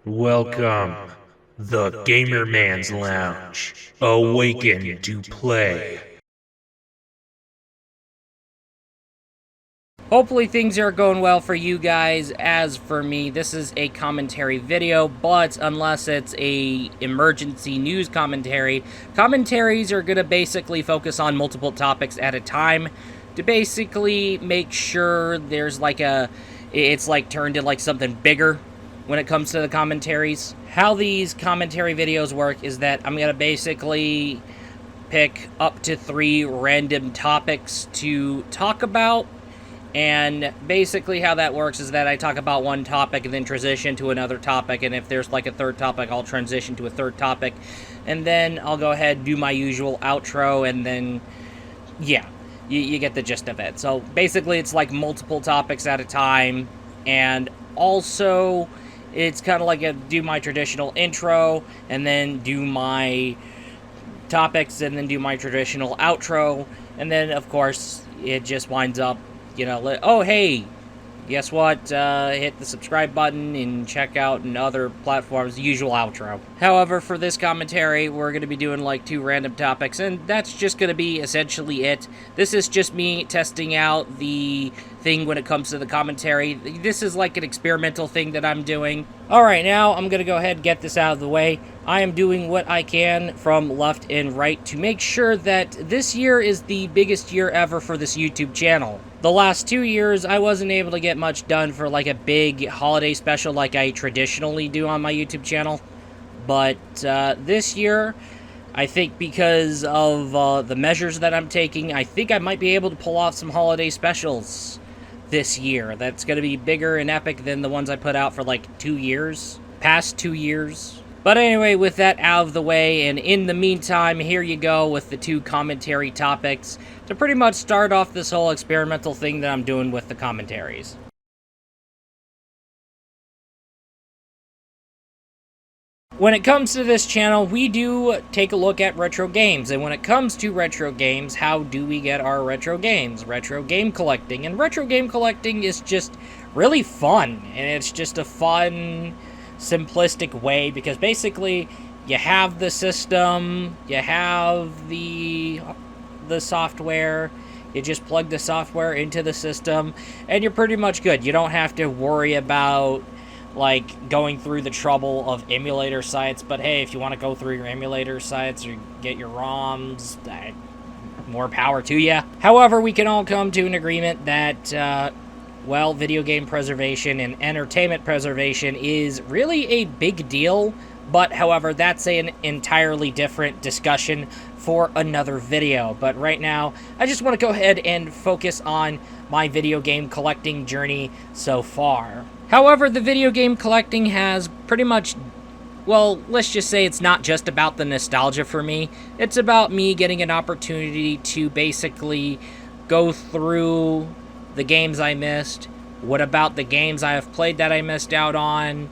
Welcome, the Gamer Man's Lounge. Awaken to play. Hopefully things are going well for you guys. As for me, this is a commentary video, but unless it's a emergency news commentary, commentaries are going to basically focus on multiple topics at a time to basically make sure there's it's like turned into like something bigger when it comes to the commentaries. How these commentary videos work is that I'm going to basically pick up to 3 random topics to talk about. And basically how that works is that I talk about one topic and then transition to another topic, and if there's like a third topic, I'll transition to a third topic, and then I'll go ahead and do my usual outro, and then, yeah, you get the gist of it. So basically it's like multiple topics at a time, and also it's kind of like do my traditional intro, and then do my topics, and then do my traditional outro, and then of course it just winds up, oh, hey, guess what? Hit the subscribe button and check out in other platforms, the usual outro. However, for this commentary, we're going to be doing like 2 random topics, and that's just going to be essentially it. This is just me testing out the thing when it comes to the commentary. This is like an experimental thing that I'm doing. Alright, now I'm going to go ahead and get this out of the way. I am doing what I can from left and right to make sure that this year is the biggest year ever for this YouTube channel. The last 2 years, I wasn't able to get much done for like a big holiday special like I traditionally do on my YouTube channel. But this year, I think because of the measures that I'm taking, I think I might be able to pull off some holiday specials this year. That's going to be bigger and epic than the ones I put out for like 2 years. Past 2 years. But anyway, with that out of the way, and in the meantime, here you go with the 2 commentary topics to pretty much start off this whole experimental thing that I'm doing with the commentaries. When it comes to this channel, we do take a look at retro games, and when it comes to retro games, how do we get our retro games? Retro game collecting, and retro game collecting is just really fun, and it's just a fun, simplistic way, because basically you have the system, you have the software, you just plug the software into the system, and you're pretty much good. You don't have to worry about like going through the trouble of emulator sites, but hey, if you want to go through your emulator sites or get your ROMs, more power to you. However, we can all come to an agreement that well, video game preservation and entertainment preservation is really a big deal, but however, that's an entirely different discussion for another video. But right now, I just want to go ahead and focus on my video game collecting journey so far. However, the video game collecting has pretty much, well, let's just say it's not just about the nostalgia for me. It's about me getting an opportunity to basically go through the games I missed, what about the games I have played that I missed out on,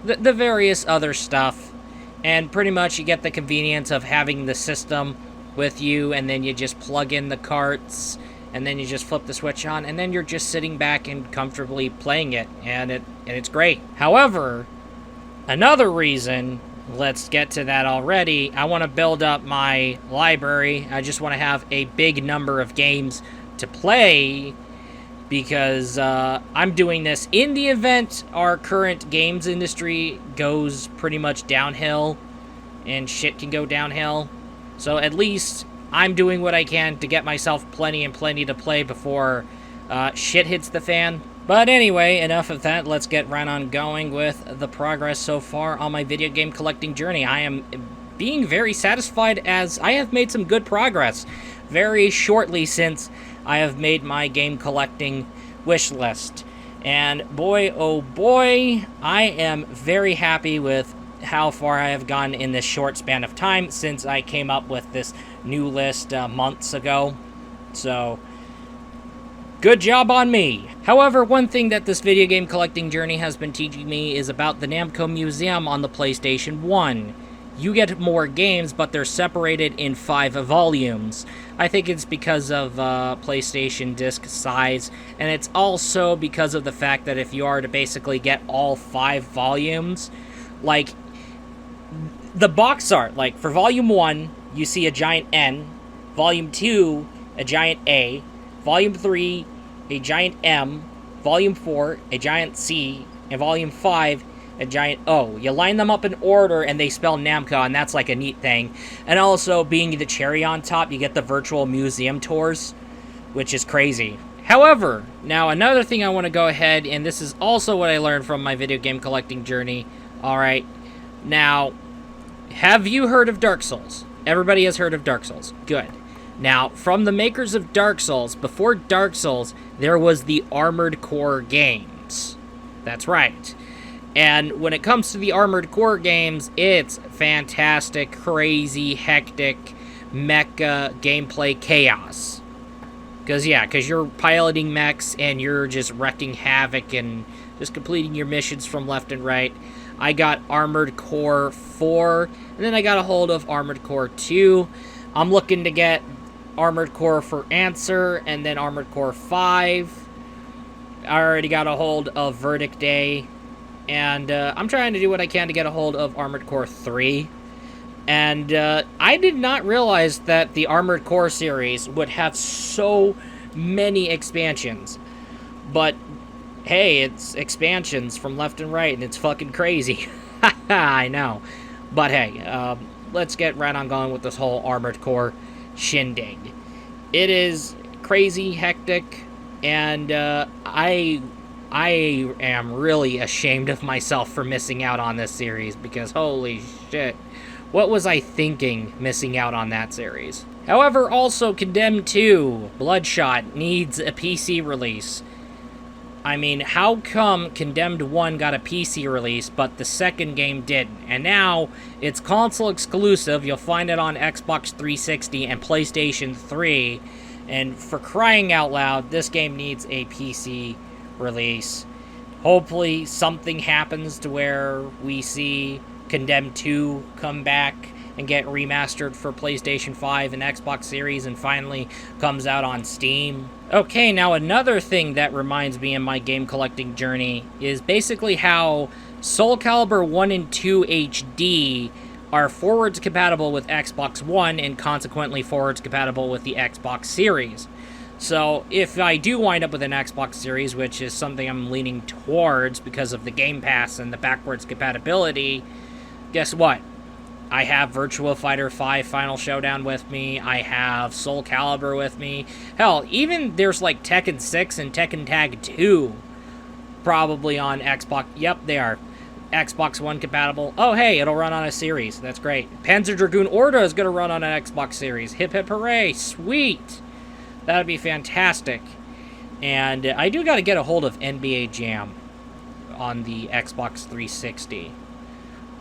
the various other stuff, and pretty much you get the convenience of having the system with you, and then you just plug in the carts, and then you just flip the switch on, and then you're just sitting back and comfortably playing it, and it's great. However, another reason, let's get to that already, I want to build up my library. I just want to have a big number of games to play, because I'm doing this in the event our current games industry goes pretty much downhill, and shit can go downhill. So at least I'm doing what I can to get myself plenty to play before shit hits the fan. But anyway, enough of that. Let's get right on going with the progress so far on my video game collecting journey. I am being very satisfied as I have made some good progress very shortly since I have made my game collecting wish list. And boy, oh boy, I am very happy with how far I have gone in this short span of time since I came up with this new list months ago. So, good job on me. However, one thing that this video game collecting journey has been teaching me is about the Namco Museum on the PlayStation 1. You get more games, but they're separated in 5 volumes. I think it's because of PlayStation disc size, and it's also because of the fact that if you are to basically get all 5 volumes, Like, the box art, like, for Volume 1, you see a giant N, Volume 2, a giant A, Volume 3, a giant M, Volume 4, a giant C, and Volume 5, a giant O. You line them up in order, and they spell Namco, and that's, like, a neat thing. And also, being the cherry on top, you get the virtual museum tours, which is crazy. However, now another thing I want to go ahead, and this is also what I learned from my video game collecting journey. Alright, now, have you heard of Dark Souls? Everybody has heard of Dark Souls. Good. Now, from the makers of Dark Souls, before Dark Souls, there was the Armored Core games. That's right. And when it comes to the Armored Core games, it's fantastic, crazy, hectic, mecha gameplay chaos. Because you're piloting mechs and you're just wrecking havoc and just completing your missions from left and right. I got Armored Core 4, and then I got a hold of Armored Core 2. I'm looking to get Armored Core for Answer, and then Armored Core 5. I already got a hold of Verdict Day, and I'm trying to do what I can to get a hold of Armored Core 3. And I did not realize that the Armored Core series would have so many expansions. But, hey, it's expansions from left and right, and it's fucking crazy. I know. But hey, let's get right on going with this whole Armored Core shindig. It is crazy, hectic, and I am really ashamed of myself for missing out on this series, because holy shit. What was I thinking missing out on that series? However, also Condemned 2, Bloodshot, needs a PC release. I mean, how come Condemned 1 got a PC release, but the second game didn't? And now, it's console exclusive. You'll find it on Xbox 360 and PlayStation 3. And for crying out loud, this game needs a PC release. Hopefully, something happens to where we see Condemned 2 come back and get remastered for PlayStation 5 and Xbox Series and finally comes out on Steam. Okay, now another thing that reminds me in my game collecting journey is basically how Soul Calibur 1 and 2 HD are forwards compatible with Xbox One and consequently forwards compatible with the Xbox Series. So if I do wind up with an Xbox Series, which is something I'm leaning towards because of the Game Pass and the backwards compatibility, guess what? I have Virtua Fighter 5 Final Showdown with me. I have Soul Calibur with me. Hell, even there's like Tekken 6 and Tekken Tag 2 probably on Xbox. Yep, they are. Xbox One compatible. Oh, hey, it'll run on a series. That's great. Panzer Dragoon Orta is going to run on an Xbox Series. Hip hip hooray. Sweet. That would be fantastic. And I do got to get a hold of NBA Jam on the Xbox 360.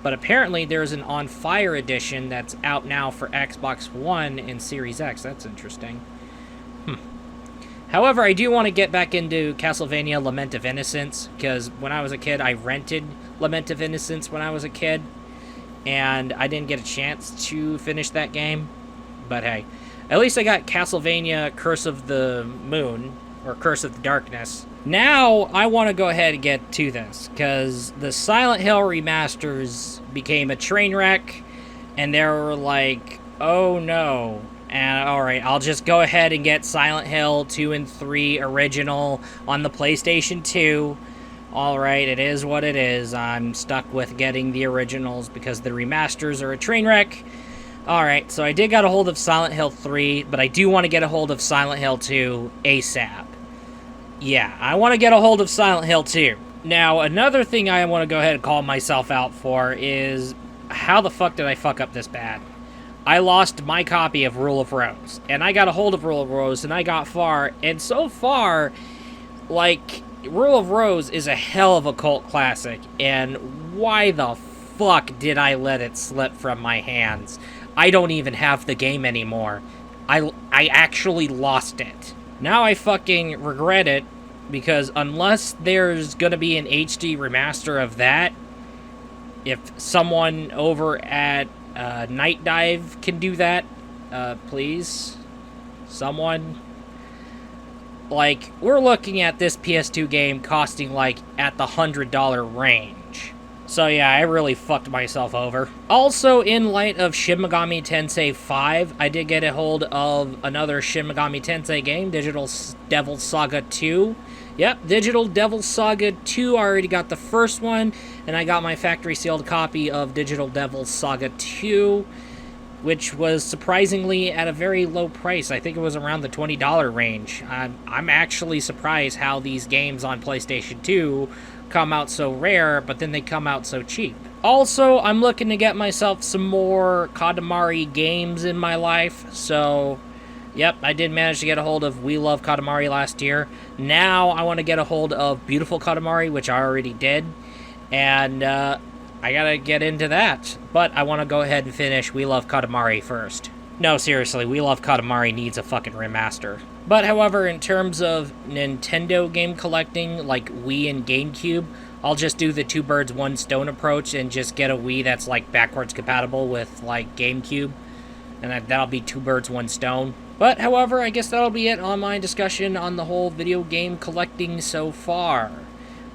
But apparently there's an On Fire edition that's out now for Xbox One and Series X. That's interesting. However, I do want to get back into Castlevania Lament of Innocence, because when I was a kid, I rented Lament of Innocence when I was a kid, and I didn't get a chance to finish that game. But hey, at least I got Castlevania Curse of the Moon, or Curse of the Darkness. Now, I want to go ahead and get to this, because the Silent Hill remasters became a train wreck, and they were like, oh no. And alright, I'll just go ahead and get Silent Hill 2 and 3 original on the PlayStation 2. Alright, it is what it is. I'm stuck with getting the originals because the remasters are a train wreck. Alright, so I did get a hold of Silent Hill 3, but I do want to get a hold of Silent Hill 2 ASAP. Yeah, I want to get a hold of Silent Hill 2. Now, another thing I want to go ahead and call myself out for is, how the fuck did I fuck up this bad? I lost my copy of Rule of Rose, and I got a hold of Rule of Rose, and I got far, and so far, like, Rule of Rose is a hell of a cult classic, and why the fuck did I let it slip from my hands? I don't even have the game anymore. I actually lost it. Now I fucking regret it, because unless there's gonna be an HD remaster of that, if someone over at Night Dive can do that, please, someone. Like, we're looking at this PS2 game costing, like, at the $100 range. So yeah, I really fucked myself over. Also, in light of Shin Megami Tensei 5, I did get a hold of another Shin Megami Tensei game, Digital Devil Saga 2. Yep, Digital Devil Saga 2, I already got the first one, and I got my factory sealed copy of Digital Devil Saga 2, which was surprisingly at a very low price. I think it was around the $20 range. I'm actually surprised how these games on PlayStation 2 come out so rare, but then they come out so cheap. Also, I'm looking to get myself some more Katamari games in my life, so yep, I did manage to get a hold of We Love Katamari last year. Now I want to get a hold of Beautiful Katamari, which I already did, and I gotta get into that. But I want to go ahead and finish We Love Katamari first. No, seriously, We Love Katamari needs a fucking remaster. But however, in terms of Nintendo game collecting, like Wii and GameCube, I'll just do the two birds, one stone approach and just get a Wii that's like backwards compatible with like GameCube. And that'll be two birds, one stone. But however, I guess that'll be it on my discussion on the whole video game collecting so far.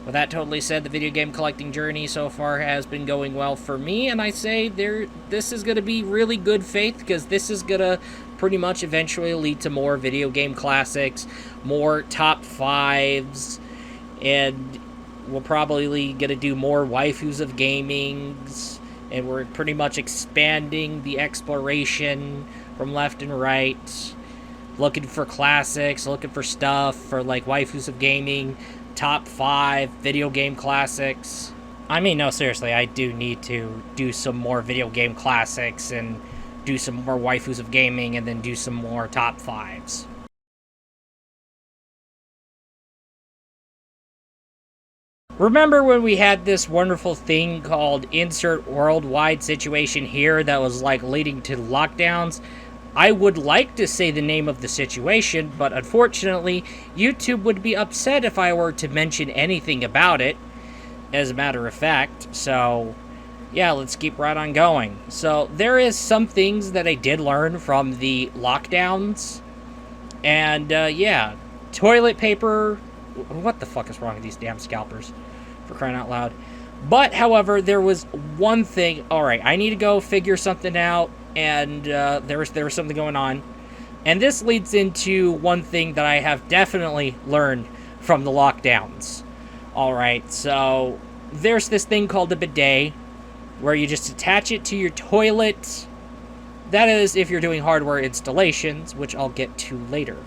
With that totally said, the video game collecting journey so far has been going well for me, and I say this is going to be really good faith, because this is going to pretty much eventually lead to more video game classics, more top fives, and we'll probably going to do more waifus of gamings, and we're pretty much expanding the exploration from left and right, looking for classics, looking for stuff for like waifus of gaming, top 5 video game classics. I mean, no, seriously, I do need to do some more video game classics and do some more waifus of gaming and then do some more top 5s. Remember when we had this wonderful thing called insert worldwide situation here that was like leading to lockdowns? I would like to say the name of the situation, but unfortunately, YouTube would be upset if I were to mention anything about it, as a matter of fact. So, yeah, let's keep right on going. So, there is some things that I did learn from the lockdowns. And, yeah, toilet paper. What the fuck is wrong with these damn scalpers? For crying out loud. But, however, there was one thing. Alright, I need to go figure something out. And there was something going on. And this leads into one thing that I have definitely learned from the lockdowns. Alright, so there's this thing called a bidet, where you just attach it to your toilet. That is if you're doing hardware installations, which I'll get to later.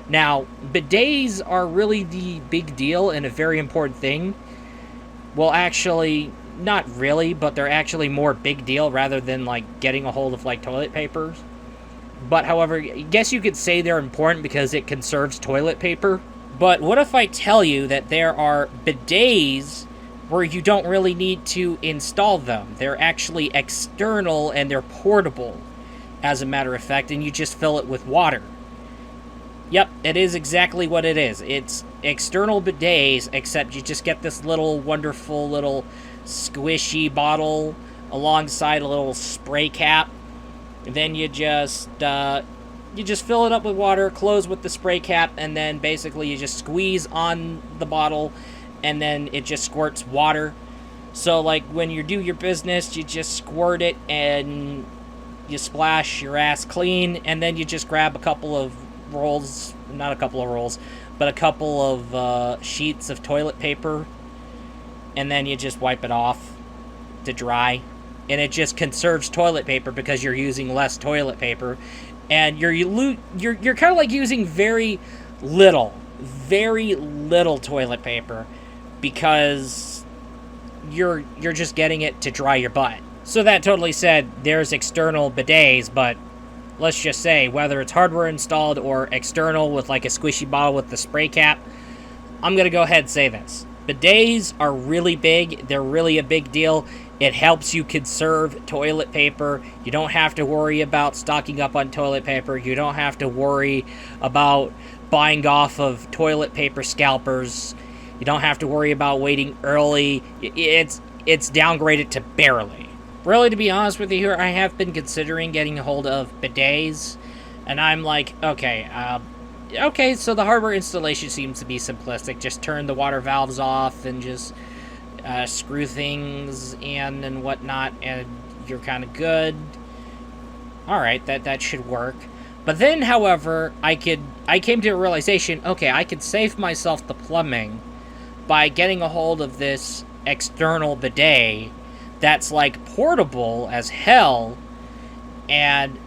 Now, bidets are really the big deal and a very important thing. Well, actually, not really, but they're actually more big deal rather than, like, getting a hold of, like, toilet paper. But, however, I guess you could say they're important because it conserves toilet paper. But what if I tell you that there are bidets where you don't really need to install them? They're actually external and they're portable, as a matter of fact, and you just fill it with water. Yep, it is exactly what it is. It's external bidets, except you just get this little wonderful little squishy bottle alongside a little spray cap. And then you just fill it up with water, close with the spray cap, and then basically you just squeeze on the bottle, and then it just squirts water. So, like, when you do your business, you just squirt it, and you splash your ass clean, and then you just grab a couple of rolls, not a couple of rolls, but a couple of sheets of toilet paper, and then you just wipe it off to dry. And it just conserves toilet paper because you're using less toilet paper. And you're kind of like using very little toilet paper because you're just getting it to dry your butt. So that totally said, there's external bidets, but let's just say whether it's hardware installed or external with like a squishy bottle with the spray cap, I'm going to go ahead and say this. Bidets are really big. They're really a big deal. It helps you conserve toilet paper. You don't have to worry about stocking up on toilet paper. You don't have to worry about buying off of toilet paper scalpers. You don't have to worry about waiting early. It's downgraded to barely. Really, to be honest with you here, I have been considering getting a hold of bidets. And I'm like, okay, so the hardware installation seems to be simplistic. Just turn the water valves off and just screw things in and whatnot, and you're kind of good. Alright, that should work. But then, however, I came to a realization, okay, I could save myself the plumbing by getting a hold of this external bidet that's, like, portable as hell, and,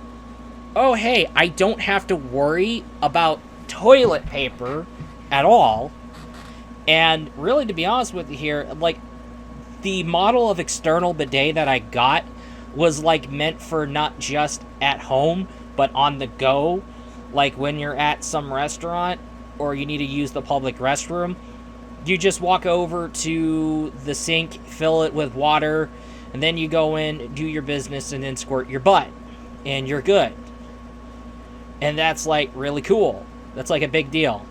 oh, hey, I don't have to worry about toilet paper at all. And really, to be honest with you here, like, the model of external bidet that I got was, like, meant for not just at home, but on the go. Like, when you're at some restaurant or you need to use the public restroom, you just walk over to the sink, fill it with water, and then you go in, do your business, and then squirt your butt. And you're good. And that's, like, really cool. That's, like, a big deal.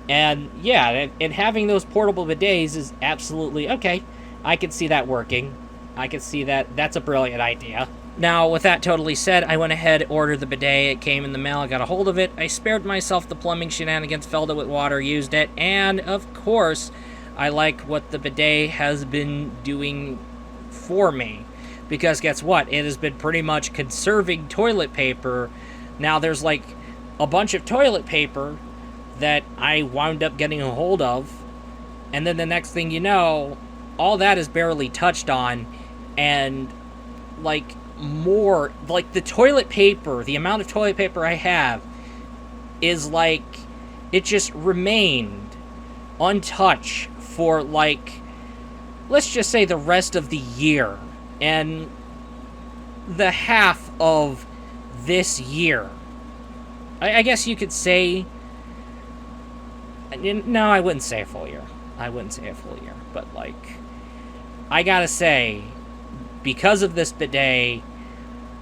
And, yeah, and having those portable bidets is absolutely okay. I can see that working. I can see that. That's a brilliant idea. Now, with that totally said, I went ahead, ordered the bidet, it came in the mail, I got a hold of it, I spared myself the plumbing shenanigans, filled it with water, used it, and, of course, I like what the bidet has been doing for me. Because guess what? It has been pretty much conserving toilet paper. Now, there's, like, a bunch of toilet paper that I wound up getting a hold of, and then the next thing you know, all that is barely touched on, and, like, more, like, the toilet paper, the amount of toilet paper I have is, like, it just remained untouched for, like, let's just say the rest of the year, and the half of this year. I guess you could say, no, I wouldn't say a full year. I wouldn't say a full year, but, like, I gotta say, because of this bidet,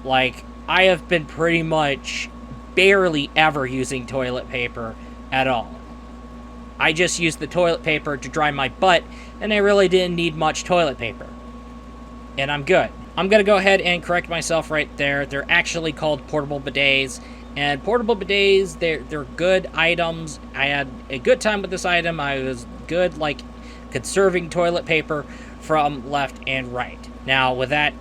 like, I have been pretty much barely ever using toilet paper at all. I just used the toilet paper to dry my butt, and I really didn't need much toilet paper. And I'm good. I'm gonna go ahead and correct myself right there. They're actually called portable bidets, and portable bidets, they're good items. I had a good time with this item. I was good, like, conserving toilet paper from left and right. Now, with that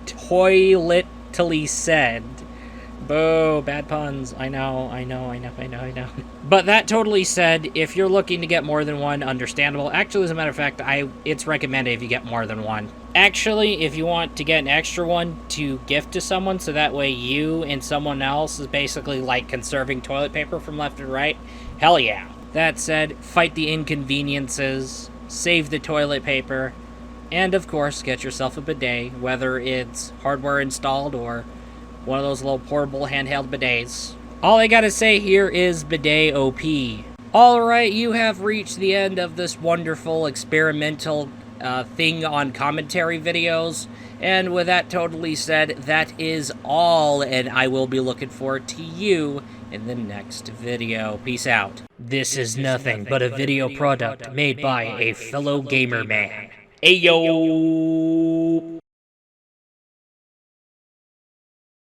toiletly said, boo, bad puns, I know. But that totally said, if you're looking to get more than one, understandable. Actually, as a matter of fact, it's recommended if you get more than one. Actually, if you want to get an extra one to gift to someone, so that way you and someone else is basically like conserving toilet paper from left and right, hell yeah. That said, fight the inconveniences, save the toilet paper, and of course, get yourself a bidet, whether it's hardware installed or one of those little portable handheld bidets. All I gotta say here is bidet OP. Alright, you have reached the end of this wonderful experimental thing on commentary videos. And with that totally said, that is all, and I will be looking forward to you in the next video. Peace out. This is nothing but a video product made by a fellow gamer man. Ayo!